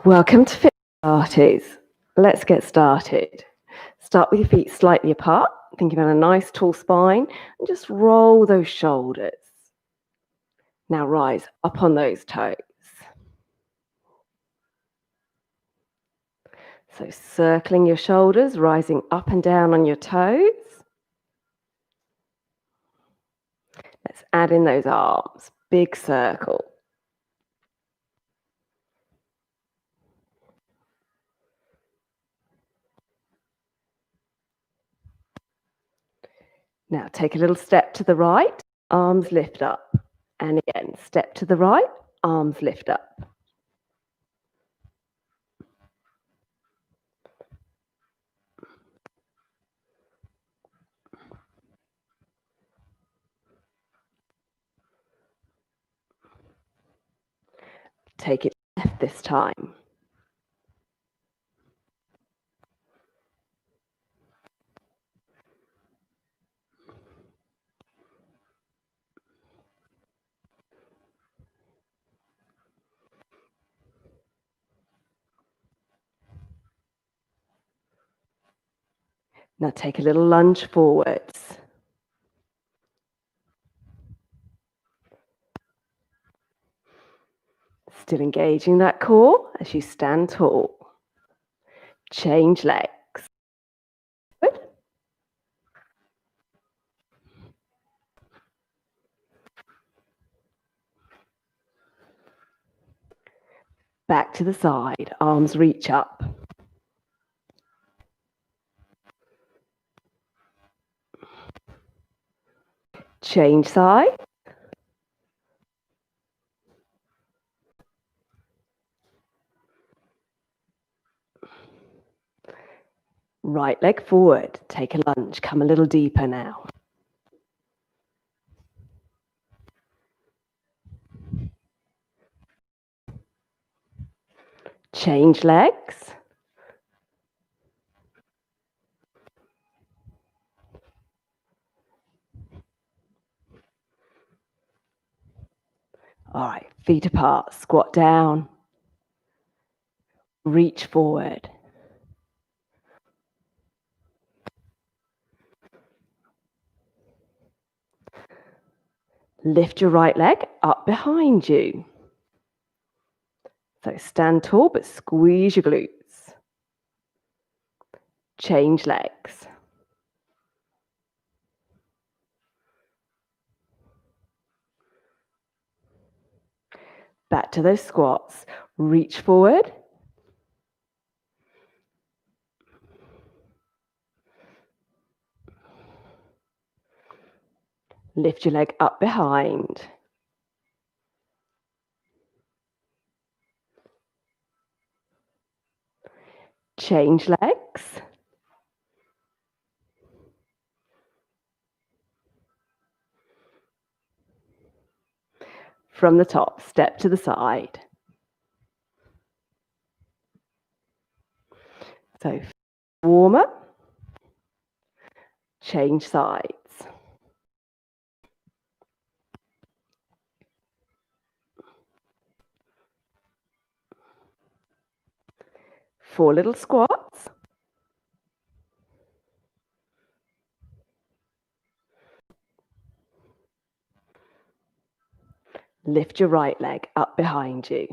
Welcome to Pilates. Let's get started. Start with your feet slightly apart, thinking about a nice tall spine, and just roll those shoulders. Now rise up on those toes. So circling your shoulders, rising up and down on your toes. Let's add in those arms, big circle. Now take a little step to the right, arms lift up. And again, step to the right, arms lift up. Take it left this time. Now take a little lunge forwards. Still engaging that core as you stand tall. Change legs. Good. Back to the side, arms reach up. Change side. Right leg forward, take a lunge, come a little deeper now. Change legs. All right, feet apart, squat down. Reach forward. Lift your right leg up behind you. So stand tall, but squeeze your glutes. Change legs. Back to those squats. Reach forward. Lift your leg up behind. Change legs. From the top, step to the side. So warmer. Change sides. Four little squats. Lift your right leg up behind you.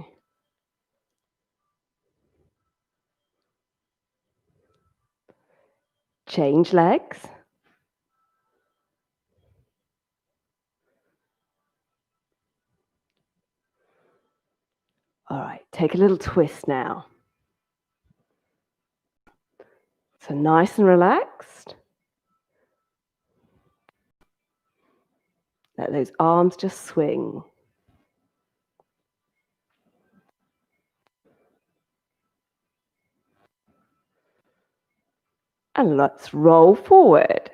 Change legs. All right, take a little twist now. So nice and relaxed. Let those arms just swing. And let's roll forward.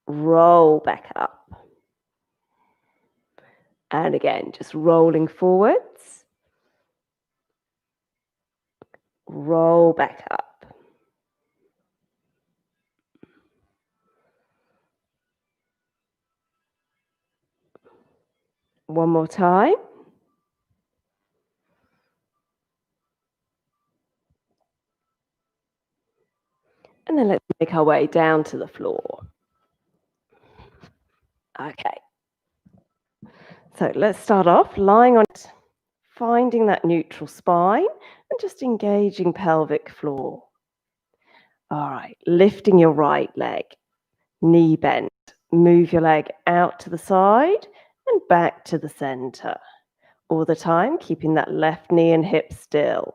Roll back up. And again, just rolling forwards. Roll back up. One more time. Make our way down to the floor. Okay. So let's start off lying on it, finding that neutral spine and just engaging pelvic floor. All right, lifting your right leg, knee bent. Move your leg out to the side and back to the center. All the time, keeping that left knee and hip still.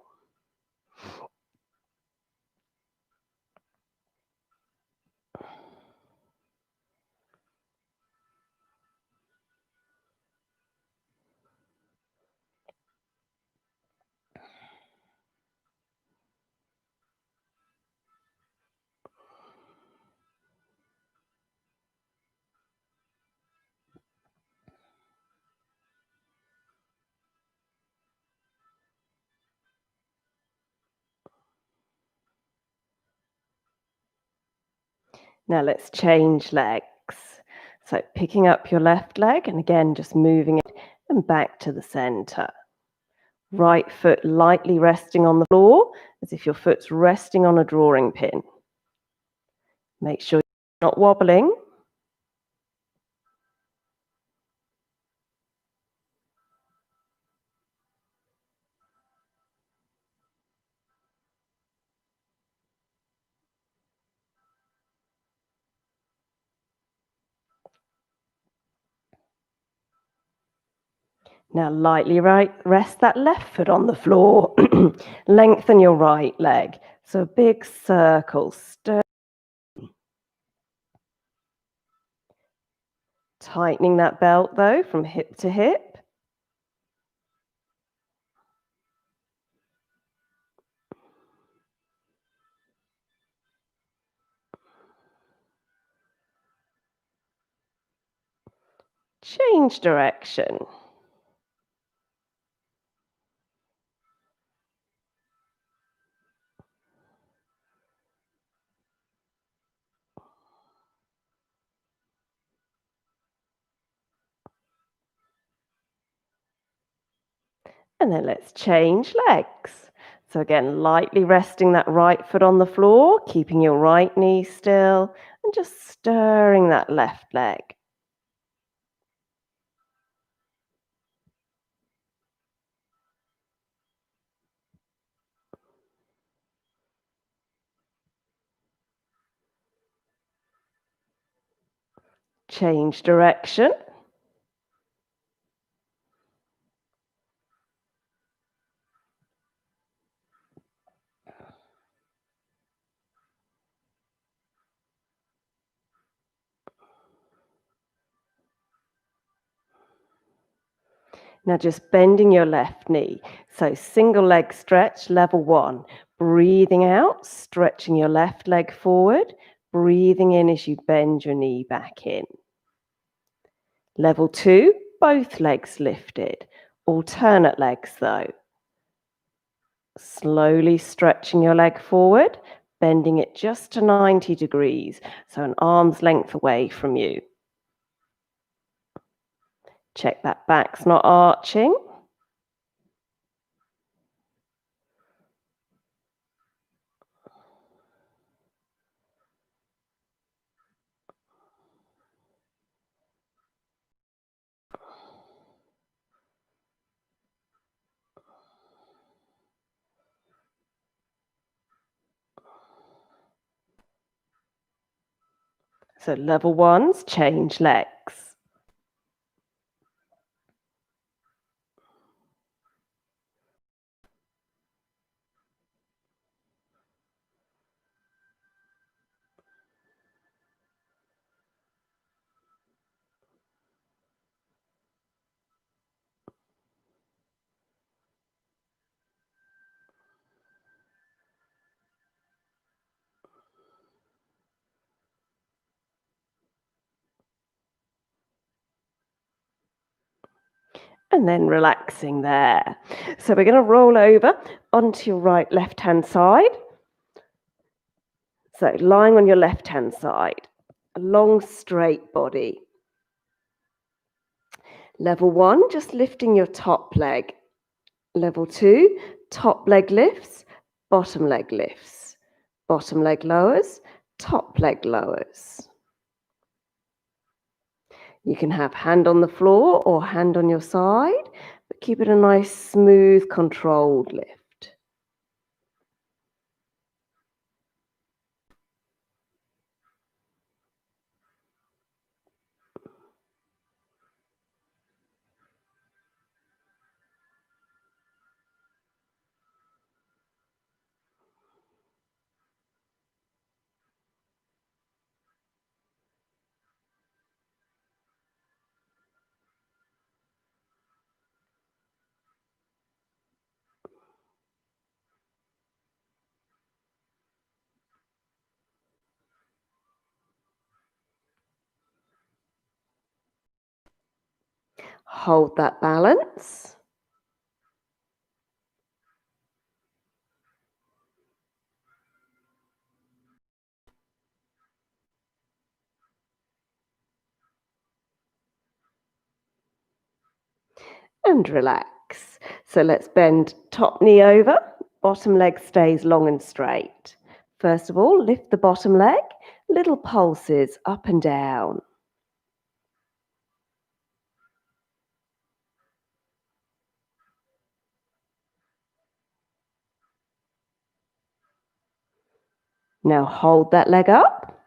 Now let's change legs. So picking up your left leg and again just moving it and back to the center. Right foot lightly resting on the floor as if your foot's resting on a drawing pin. Make sure you're not wobbling. Now lightly rest that left foot on the floor. Lengthen your right leg. So a big circle. Tightening that belt though from hip to hip. Change direction. And then let's change legs. So again, lightly resting that right foot on the floor, keeping your right knee still, and just stirring that left leg. Change direction. Now just bending your left knee. So single leg stretch, level 1. Breathing out, stretching your left leg forward. Breathing in as you bend your knee back in. Level 2, both legs lifted. Alternate legs though. Slowly stretching your leg forward, bending it just to 90 degrees, so an arm's length away from you. Check that back's not arching. So level 1's change legs. And then relaxing there. So we're going to roll over onto your left-hand side. So lying on your left-hand side, a long straight body. Level 1, just lifting your top leg. Level 2, top leg lifts, bottom leg lifts. Bottom leg lowers, top leg lowers. You can have hand on the floor or hand on your side, but keep it a nice, smooth, controlled lift. Hold that balance. And relax. So let's bend top knee over, bottom leg stays long and straight. First of all, lift the bottom leg, little pulses up and down. Now hold that leg up.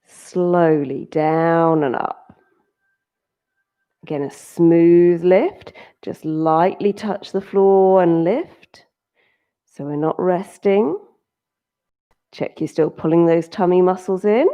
Slowly down and up. Again, a smooth lift. Just lightly touch the floor and lift. So we're not resting. Check you're still pulling those tummy muscles in.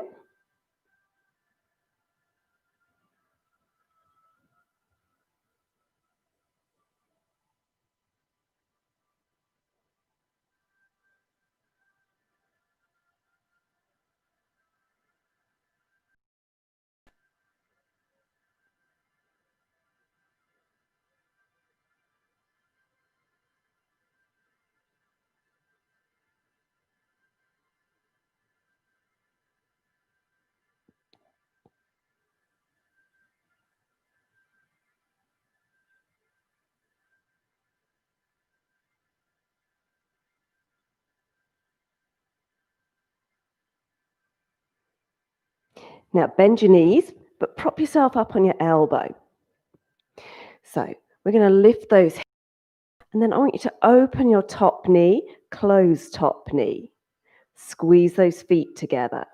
Now bend your knees, but prop yourself up on your elbow. So we're going to lift those hips, and then I want you to open your top knee, close top knee. Squeeze those feet together.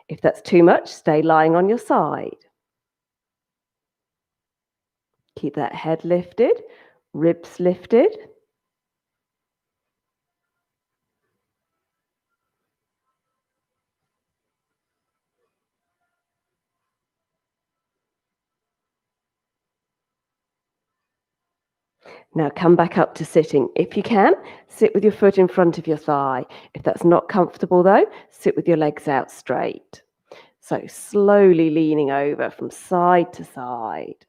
If that's too much, stay lying on your side. Keep that head lifted, ribs lifted. Now come back up to sitting. If you can, sit with your foot in front of your thigh. If that's not comfortable though, sit with your legs out straight. So slowly leaning over from side to side.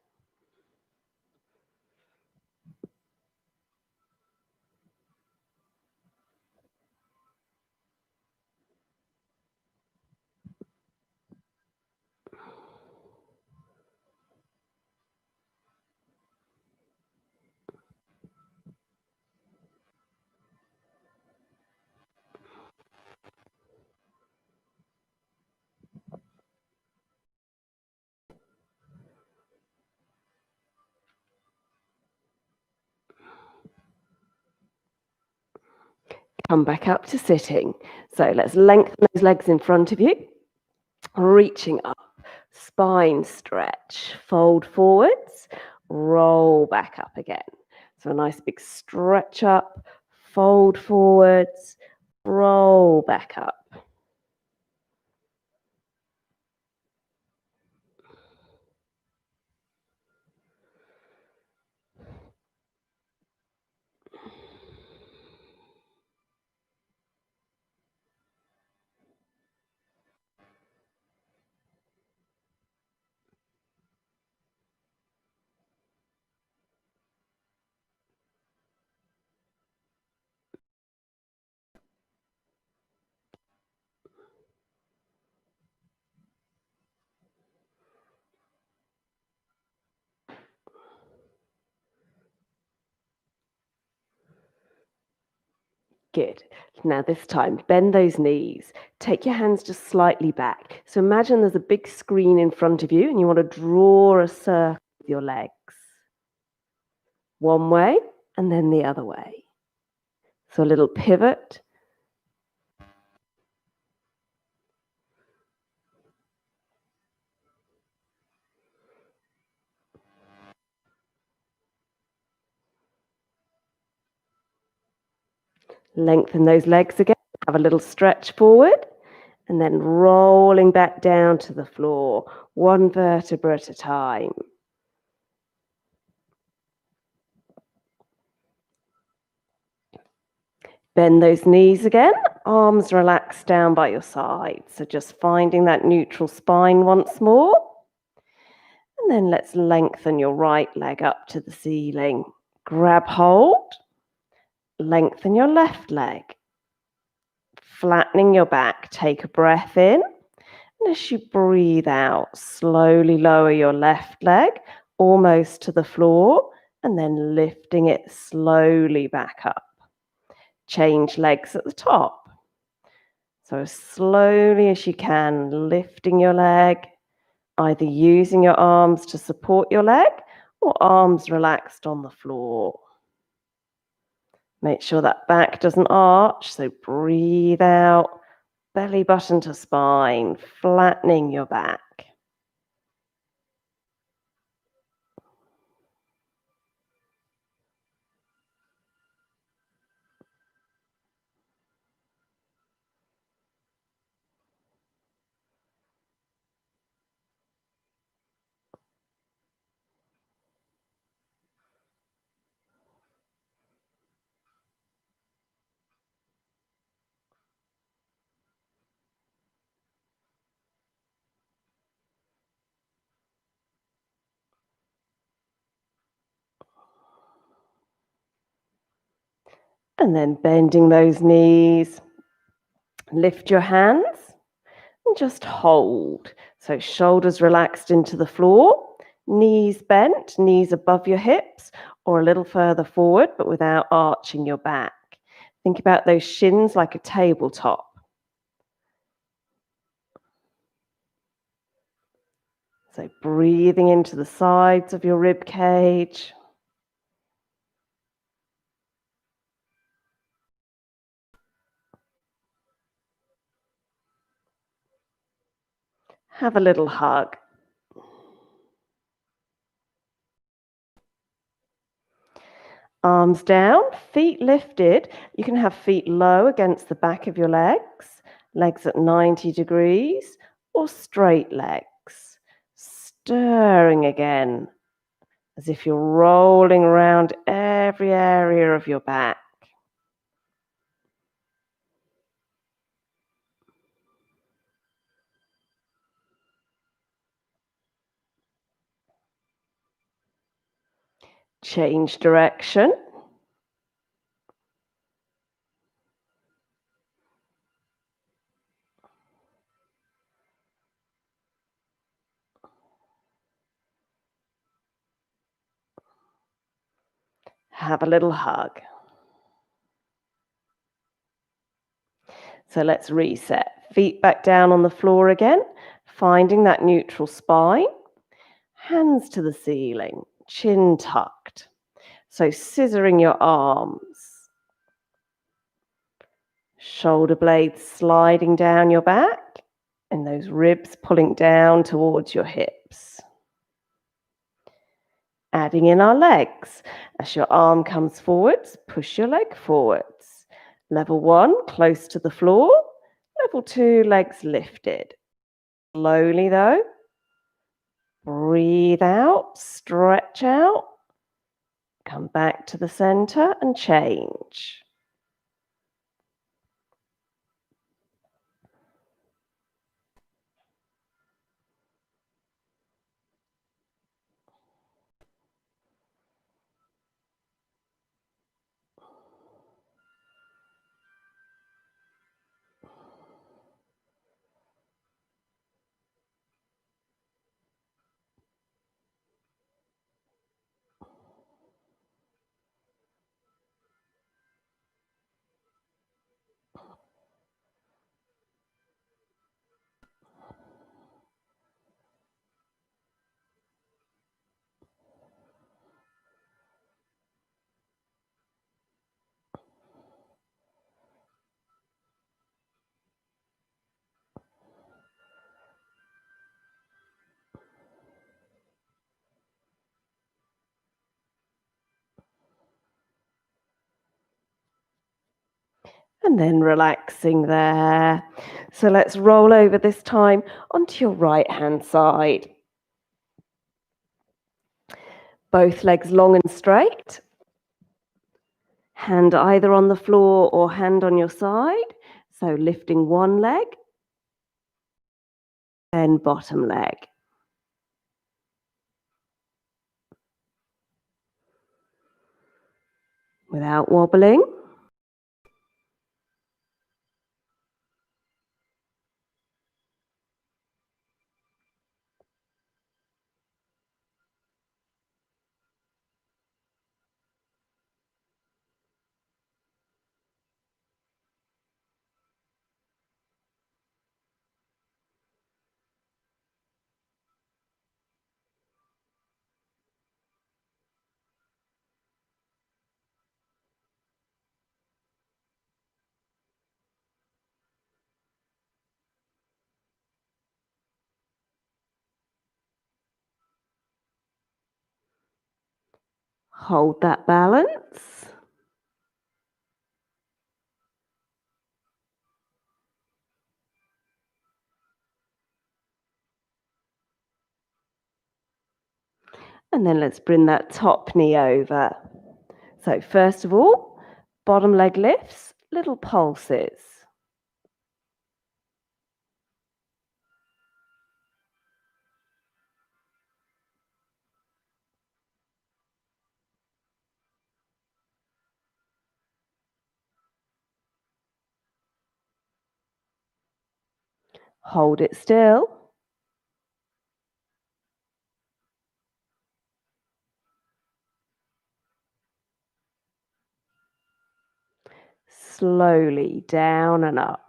Come back up to sitting. So let's lengthen those legs in front of you. Reaching up, spine stretch, fold forwards, roll back up again. So a nice big stretch up, fold forwards, roll back up. Good. Now, this time, bend those knees. Take your hands just slightly back. So imagine there's a big screen in front of you and you want to draw a circle with your legs. One way and then the other way. So a little pivot. Lengthen those legs again. Have a little stretch forward. And then rolling back down to the floor, one vertebra at a time. Bend those knees again, arms relaxed down by your sides. So just finding that neutral spine once more. And then let's lengthen your right leg up to the ceiling. Grab hold, lengthen your left leg. Flattening your back, take a breath in. And as you breathe out, slowly lower your left leg almost to the floor and then lifting it slowly back up. Change legs at the top. So as slowly as you can, lifting your leg, either using your arms to support your leg or arms relaxed on the floor. Make sure that back doesn't arch, so breathe out, belly button to spine, flattening your back. And then bending those knees, lift your hands and just hold. So shoulders relaxed into the floor, knees bent, knees above your hips or a little further forward, but without arching your back. Think about those shins like a tabletop. So breathing into the sides of your rib cage. Have a little hug. Arms down, feet lifted. You can have feet low against the back of your legs, legs at 90 degrees, or straight legs. Stirring again, as if you're rolling around every area of your back. Change direction. Have a little hug. So let's reset. Feet back down on the floor again, finding that neutral spine. Hands to the ceiling, chin tucked. So scissoring your arms. Shoulder blades sliding down your back and those ribs pulling down towards your hips. Adding in our legs. As your arm comes forwards, push your leg forwards. Level 1, close to the floor. Level 2, legs lifted. Slowly though. Breathe out, stretch out. Come back to the center and change. And then relaxing there. So let's roll over this time onto your right hand side. Both legs long and straight. Hand either on the floor or hand on your side. So lifting one leg, then bottom leg. Without wobbling. Hold that balance. And then let's bring that top knee over. So first of all, bottom leg lifts, little pulses. Hold it still. Slowly down and up.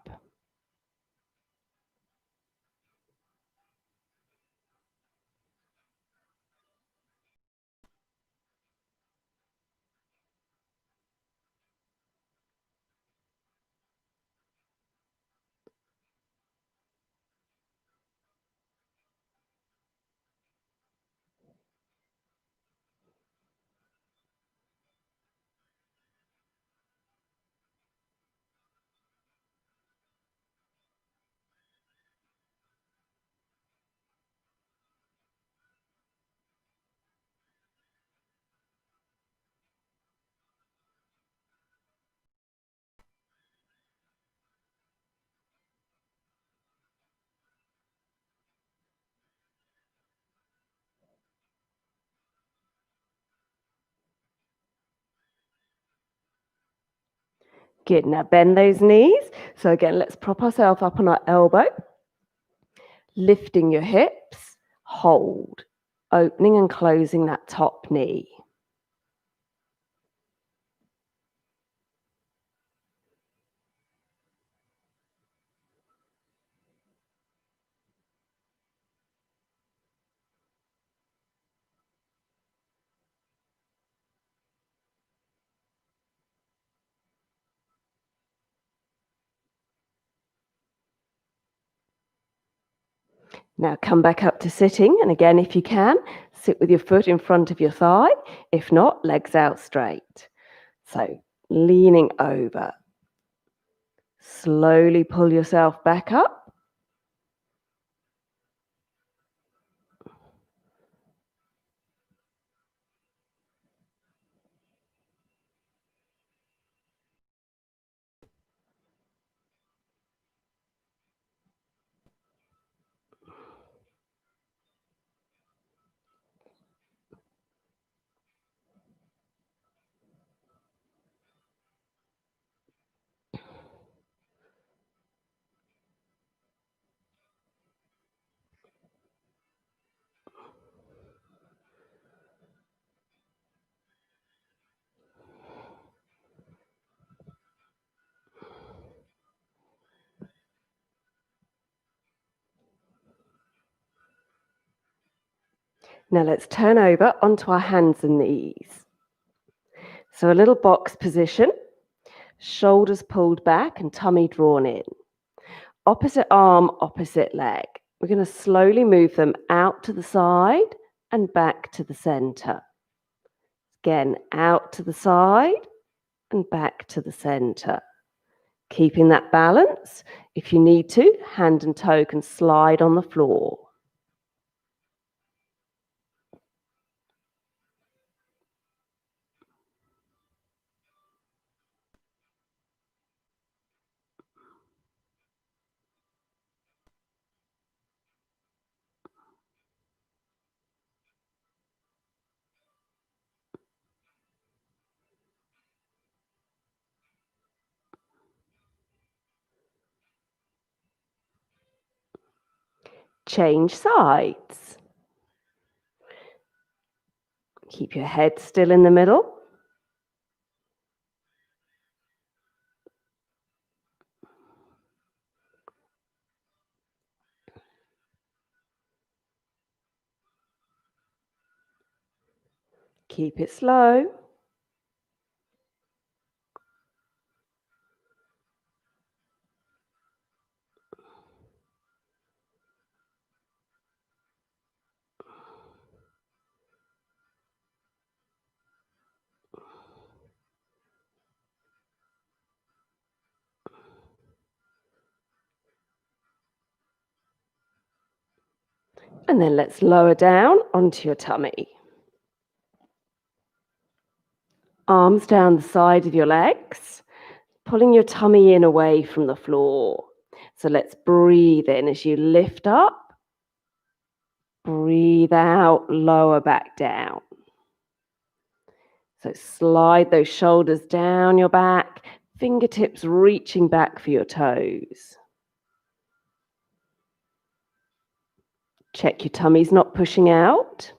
Good, now bend those knees. So again, let's prop ourselves up on our elbow. Lifting your hips, hold. Opening and closing that top knee. Now come back up to sitting, and again, if you can, sit with your foot in front of your thigh. If not, legs out straight. So leaning over. Slowly pull yourself back up. Now let's turn over onto our hands and knees. So a little box position, shoulders pulled back and tummy drawn in. Opposite arm, opposite leg. We're going to slowly move them out to the side and back to the center. Again, out to the side and back to the center. Keeping that balance, if you need to, hand and toe can slide on the floor. Change sides. Keep your head still in the middle. Keep it slow. And then let's lower down onto your tummy. Arms down the side of your legs, pulling your tummy in away from the floor. So let's breathe in as you lift up. Breathe out, lower back down. So slide those shoulders down your back, fingertips reaching back for your toes. Check your tummy's not pushing out.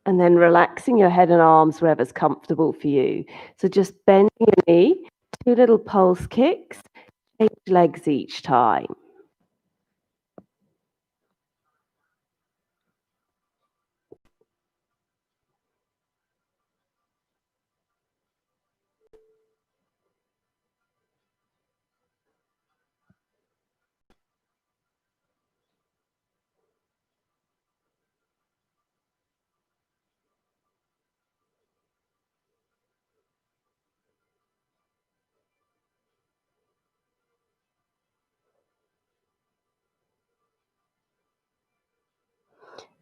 And then relaxing your head and arms wherever's comfortable for you. So just bending your knee, 2 little pulse kicks, change legs each time.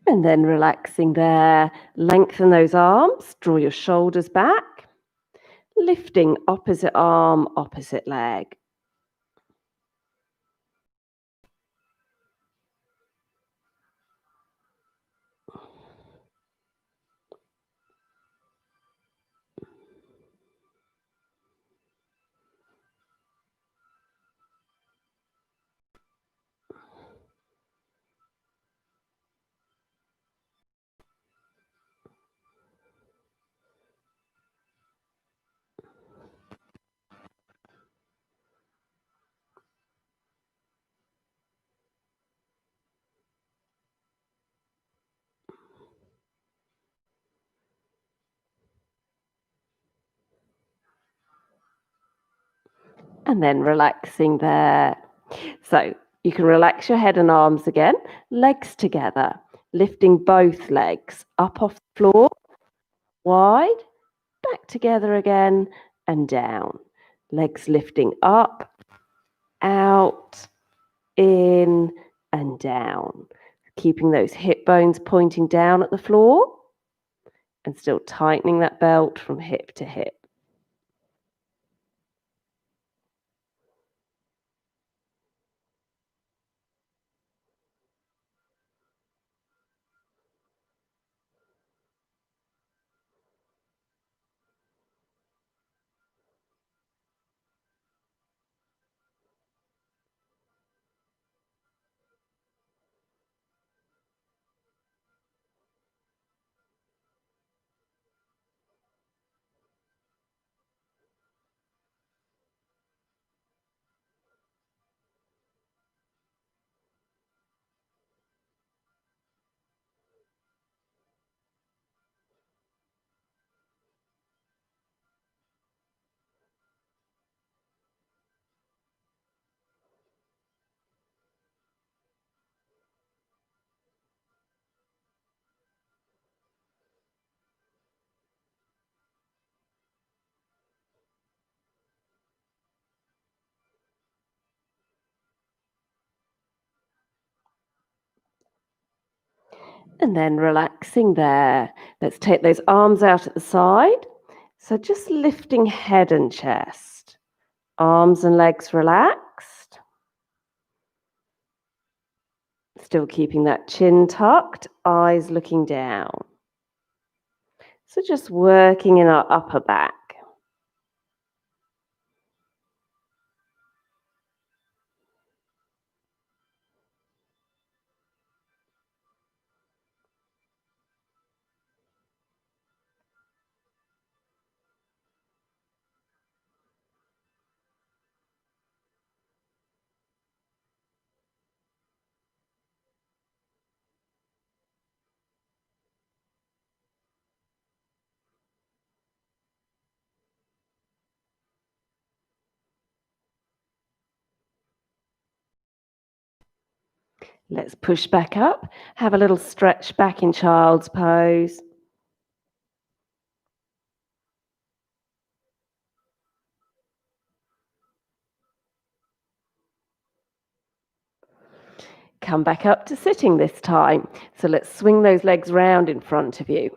And then relaxing there, lengthen those arms, draw your shoulders back, lifting opposite arm, opposite leg. And then relaxing there. So you can relax your head and arms again, legs together, lifting both legs up off the floor, wide, back together again, and down. Legs lifting up, out, in, and down. Keeping those hip bones pointing down at the floor and still tightening that belt from hip to hip. And then relaxing there. Let's take those arms out at the side. So just lifting head and chest. Arms and legs relaxed. Still keeping that chin tucked, eyes looking down. So just working in our upper back. Let's push back up. Have a little stretch back in child's pose. Come back up to sitting this time. So let's swing those legs round in front of you.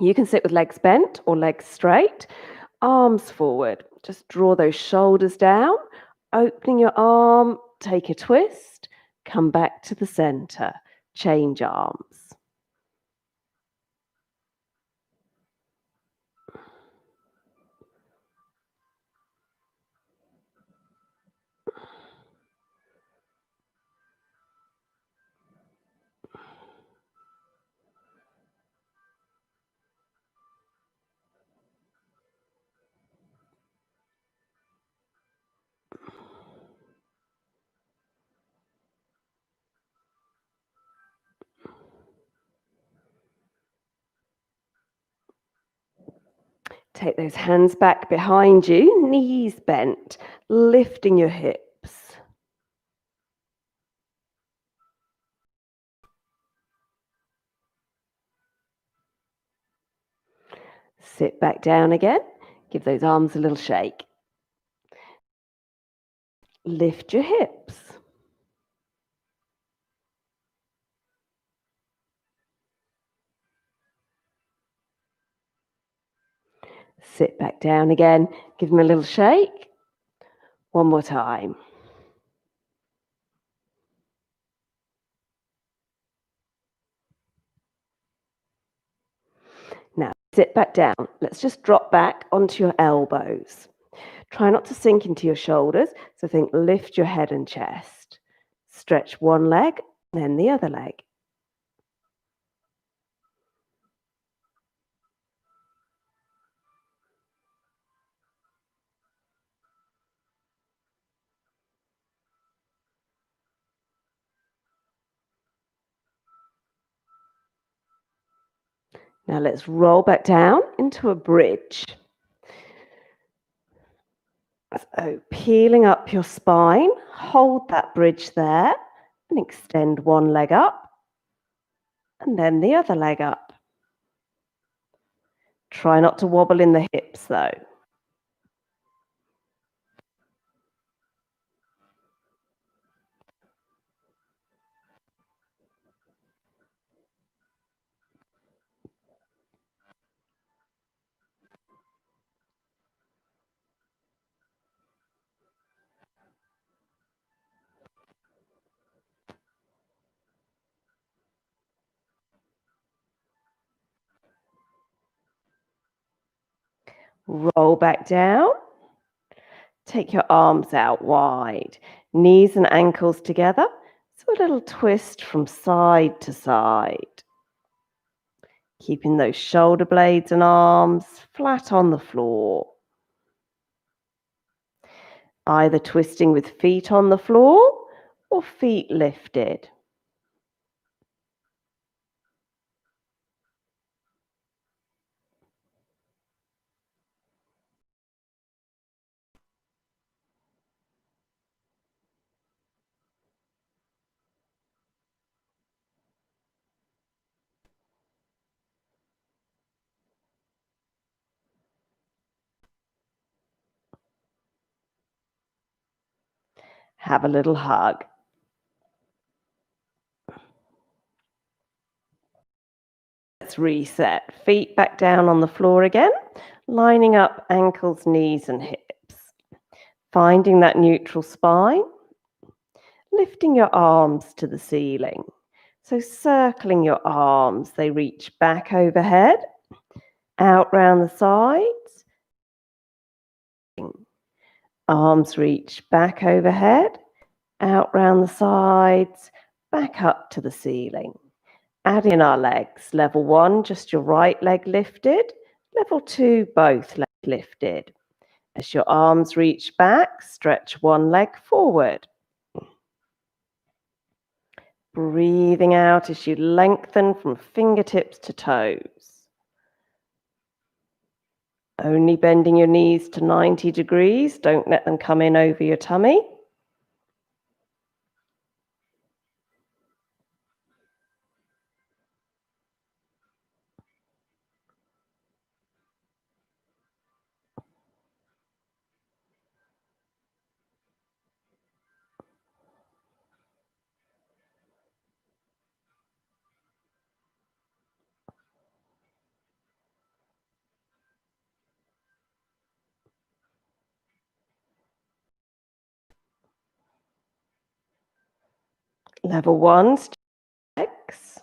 You can sit with legs bent or legs straight, arms forward. Just draw those shoulders down, opening your arm, take a twist, come back to the center, change arms. Take those hands back behind you, knees bent, lifting your hips. Sit back down again. Give those arms a little shake. Lift your hips. Sit back down again. Give them a little shake. One more time. Now, sit back down. Let's just drop back onto your elbows. Try not to sink into your shoulders. So think lift your head and chest. Stretch one leg, then the other leg. Now let's roll back down into a bridge. So peeling up your spine, hold that bridge there and extend one leg up and then the other leg up. Try not to wobble in the hips though. Roll back down. Take your arms out wide, knees and ankles together. So a little twist from side to side. Keeping those shoulder blades and arms flat on the floor. Either twisting with feet on the floor or feet lifted. Have a little hug. Let's reset. Feet back down on the floor again, lining up ankles, knees, and hips. Finding that neutral spine. Lifting your arms to the ceiling. So circling your arms, they reach back overhead, out round the sides. Arms reach back overhead, out round the sides, back up to the ceiling. Add in our legs. Level 1, just your right leg lifted. Level 2, both legs lifted. As your arms reach back, stretch one leg forward. Breathing out as you lengthen from fingertips to toes. Only bending your knees to 90 degrees. Don't let them come in over your tummy. Level 1, legs.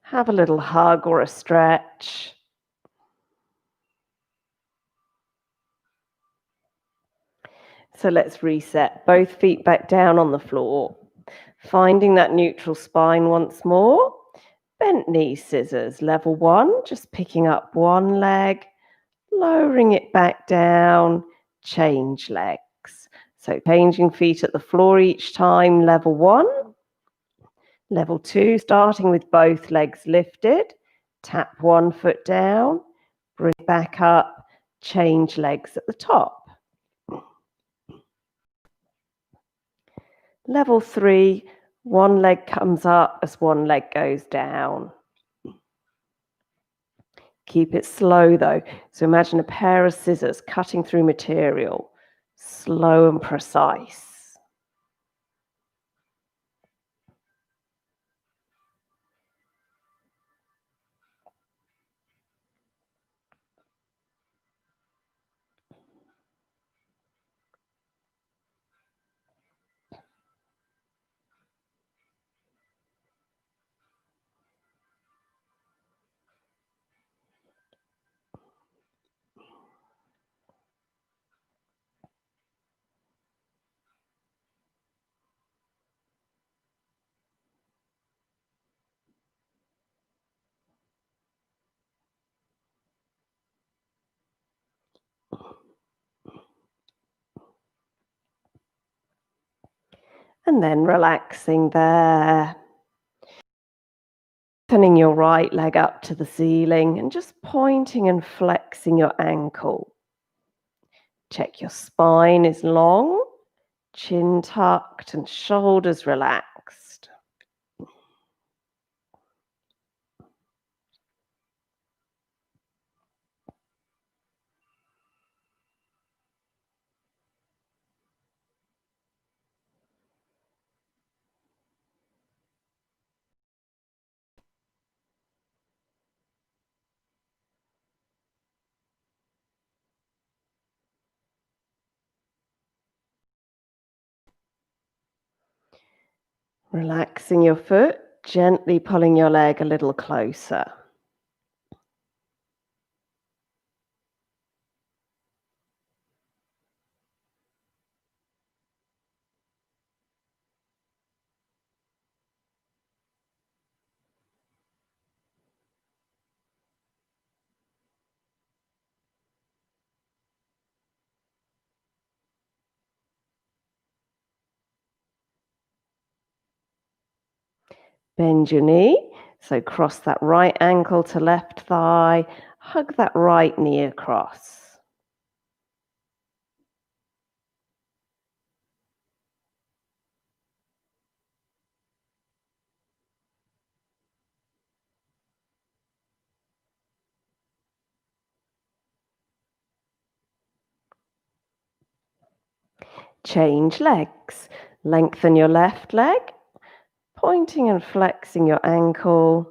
Have a little hug or a stretch. So let's reset. Both feet back down on the floor. Finding that neutral spine once more. Bent knee scissors. Level 1, just picking up one leg, lowering it back down, change legs. So changing feet at the floor each time. Level 1. Level 2, starting with both legs lifted. Tap one foot down, bring it back up, change legs at the top. Level 3, one leg comes up as one leg goes down. Keep it slow though. So imagine a pair of scissors cutting through material. Slow and precise. And then relaxing there. Turning your right leg up to the ceiling and just pointing and flexing your ankle. Check your spine is long, chin tucked and shoulders relaxed. Relaxing your foot, gently pulling your leg a little closer. Bend your knee. So cross that right ankle to left thigh. Hug that right knee across. Change legs. Lengthen your left leg, pointing and flexing your ankle.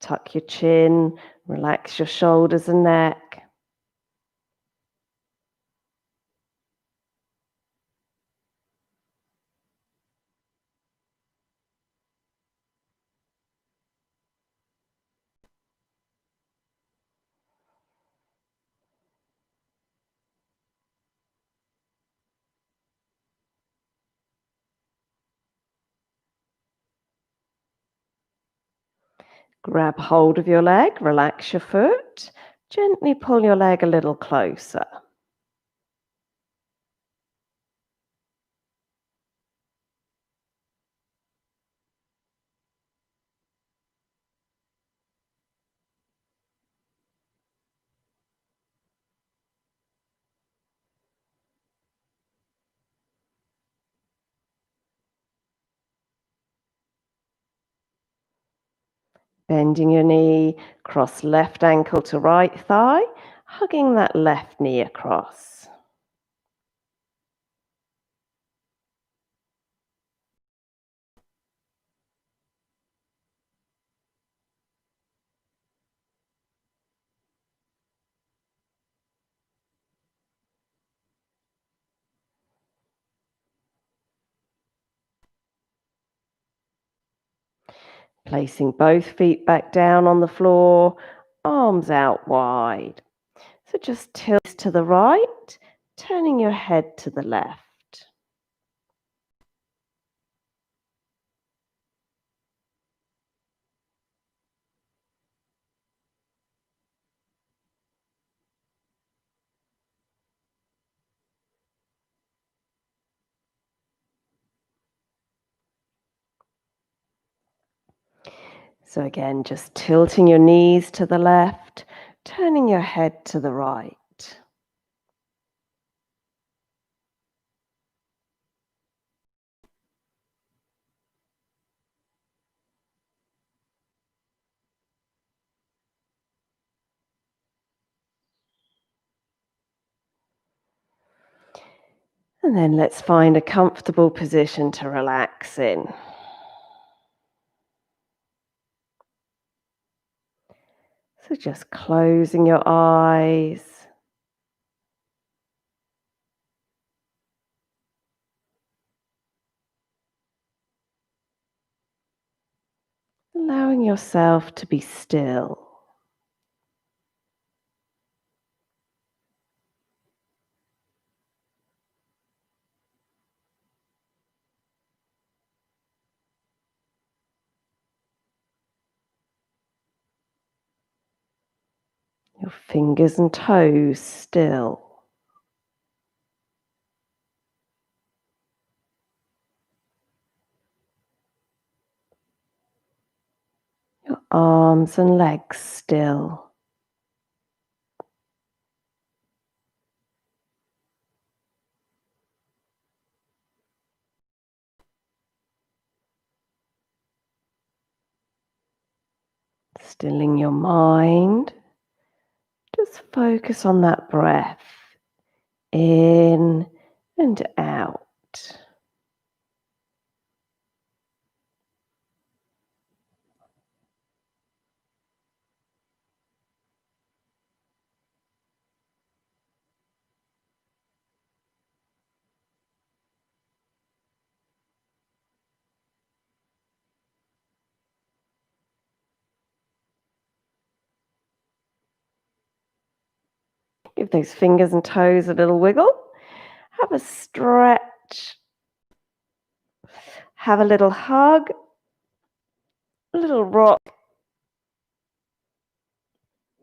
Tuck your chin, relax your shoulders and neck. Grab hold of your leg, relax your foot. Gently pull your leg a little closer. Bending your knee, cross left ankle to right thigh, hugging that left knee across. Placing both feet back down on the floor, arms out wide. So just tilt to the right, turning your head to the left. So again, just tilting your knees to the left, turning your head to the right. And then let's find a comfortable position to relax in. So just closing your eyes. Allowing yourself to be still. Your fingers and toes still. Your arms and legs still. Stilling your mind. Just focus on that breath. In and out. Give those fingers and toes a little wiggle. Have a stretch. Have a little hug. A little rock